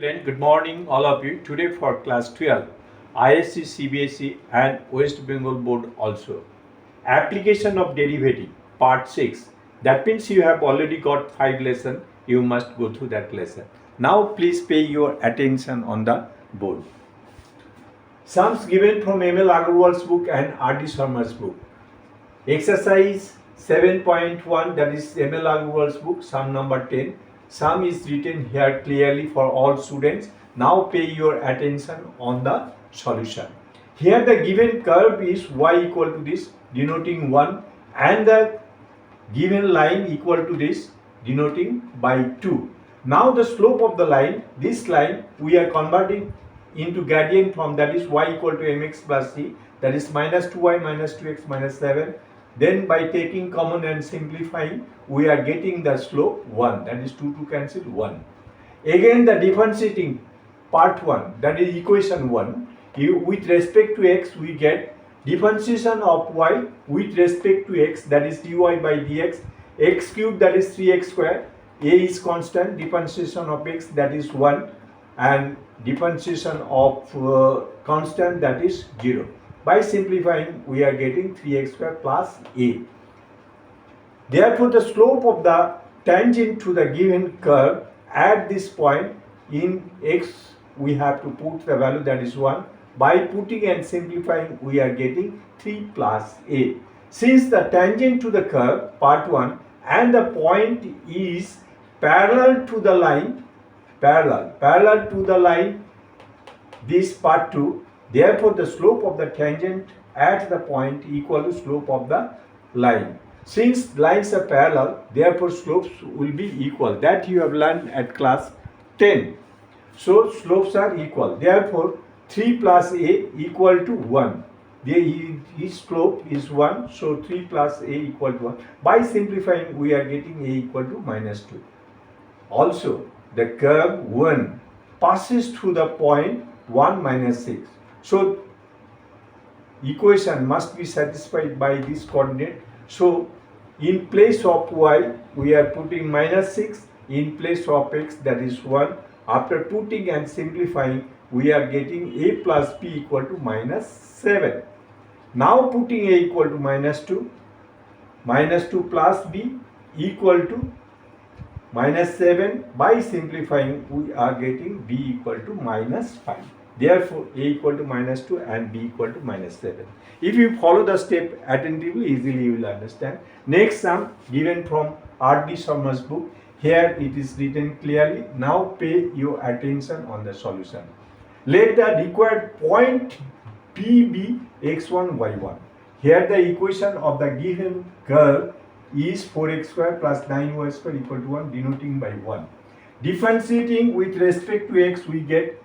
Student, good morning all of you. Today for class 12, ISC, CBSE and West Bengal Board also. Application of derivative, part 6. That means you have already got 5 lessons. You must go through that lesson. Now please pay your attention on the board. Sums given from M.L. Agarwal's book and R.D. Sharma's book. Exercise 7.1, that is M.L. Agarwal's book, sum number 10. Sum is written here clearly for all students. Now pay your attention on the solution. Here the given curve is y equal to this, denoting 1, and the given line equal to this, denoting by 2. Now the slope of the line, this line we are converting into gradient form, that is y equal to mx plus c, that is minus 2y minus 2x minus 7. Then by taking common and simplifying, we are getting the slope 1, that is 2 to cancel 1. Again the differentiating part 1, that is equation 1, with respect to x we get differentiation of y with respect to x, that is dy by dx, x cube, that is 3x square, a is constant, differentiation of x, that is 1, and differentiation of constant, that is 0. By simplifying, we are getting 3x square plus a. Therefore, the slope of the tangent to the given curve at this point in x, we have to put the value, that is 1. By putting and simplifying, we are getting 3 plus a. Since the tangent to the curve, part 1, and the point is parallel to the line, parallel to the line, this part 2, therefore the slope of the tangent at the point equal to slope of the line. Since lines are parallel, therefore slopes will be equal. That you have learned at class 10. So slopes are equal. Therefore 3 plus a equal to 1. His slope is 1, so 3 plus a equal to 1. By simplifying, we are getting a equal to minus 2. Also, the curve 1 passes through the point 1 minus 6. So, equation must be satisfied by this coordinate. So, in place of y, we are putting minus 6. In place of x, that is 1. After putting and simplifying, we are getting a plus b equal to minus 7. Now putting a equal to minus 2 plus b equal to minus 7. By simplifying, we are getting b equal to minus 5. Therefore, a equal to minus 2 and b equal to minus 7. If you follow the step attentively, easily you will understand. Next sum given from R.D. Sharma's book. Here it is written clearly. Now pay your attention on the solution. Let the required point P be x1, y1. Here the equation of the given curve is 4x square plus 9y square equal to 1, denoting by 1. Differentiating with respect to x, we get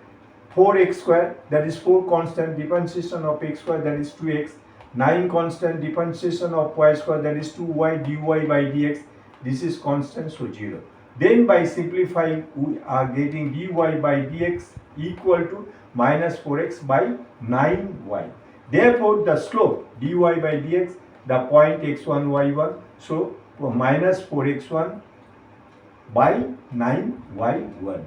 4x square, that is 4 constant, differentiation of x square, that is 2x, 9 constant, differentiation of y square, that is 2y, dy by dx, this is constant, so 0. Then by simplifying, we are getting dy by dx equal to minus 4x by 9y. Therefore, the slope dy by dx, the point x1, y1, so minus 4x1 by 9y1.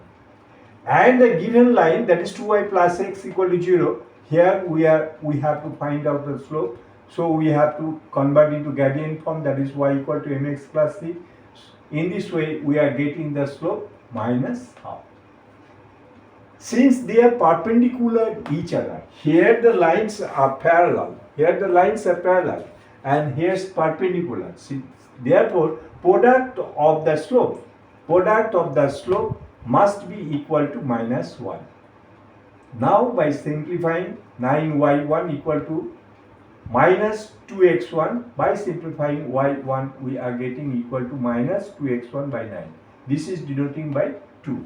And the given line, that is 2y plus x equal to 0. Here we have to find out the slope. So we have to convert into gradient form, that is y equal to mx plus c. In this way, we are getting the slope minus half. Since they are perpendicular each other, here the lines are parallel, and here is perpendicular. See, therefore, product of the slope must be equal to minus 1. Now by simplifying, 9y1 equal to minus 2x1. By simplifying y1, we are getting equal to minus 2x1 by 9. This is denoting by 2.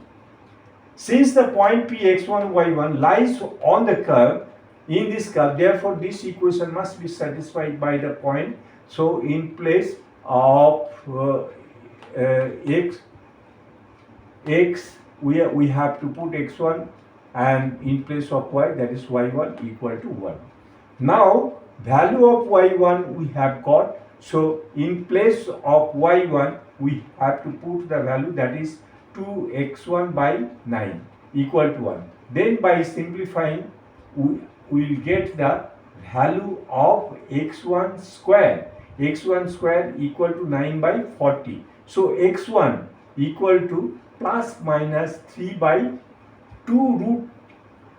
Since the point P x1, y1 lies on the curve, in this curve, therefore this equation must be satisfied by the point. So in place of x, we have to put x1, and in place of y, that is y1 equal to 1. Now value of y1 we have got, so in place of y1 we have to put the value, that is 2x1 by 9. equal to 1. Then by simplifying, we will get the value of x1 square. x1 square equal to 9 by 40. So x1 equal to plus minus 3 by 2 root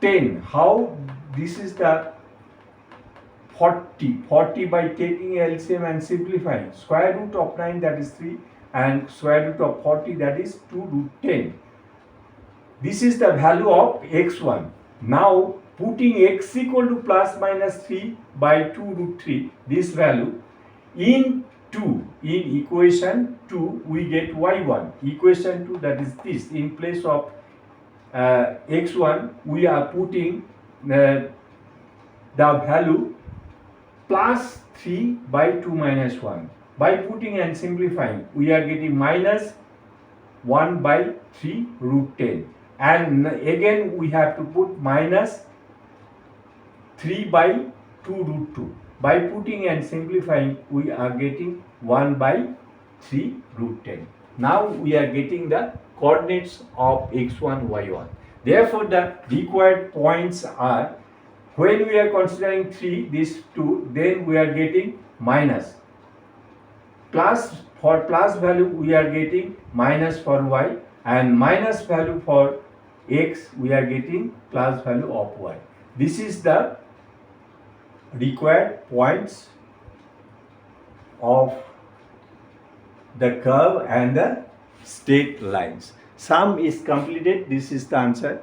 10. How? This is the 40 by taking LCM and simplifying. Square root of 9, that is 3, and square root of 40, that is 2 root 10. This is the value of x1. Now putting x equal to plus minus 3 by 2 root 3, this value, in equation 2 we get y1. Equation 2, that is this. In place of x1 we are putting the value plus 3 by 2 minus 1. By putting and simplifying, we are getting minus 1 by 3 root 10. And again we have to put minus 3 by 2 root 2. By putting and simplifying, we are getting 1 by 3 root 10. Now we are getting the coordinates of x1, y1. Therefore, the required points are, when we are considering 3, this 2, then we are getting minus. Plus, for plus value we are getting minus for y, and minus value for x we are getting plus value of y. This is the required points of the curve and the straight lines. Sum is completed. This is the answer.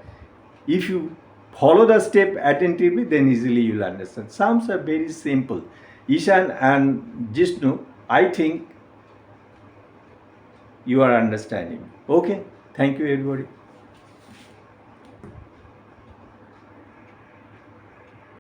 If you follow the step attentively, then easily you will understand. Sums are very simple. Ishan and Jishnu, I think you are understanding. Okay, thank you everybody.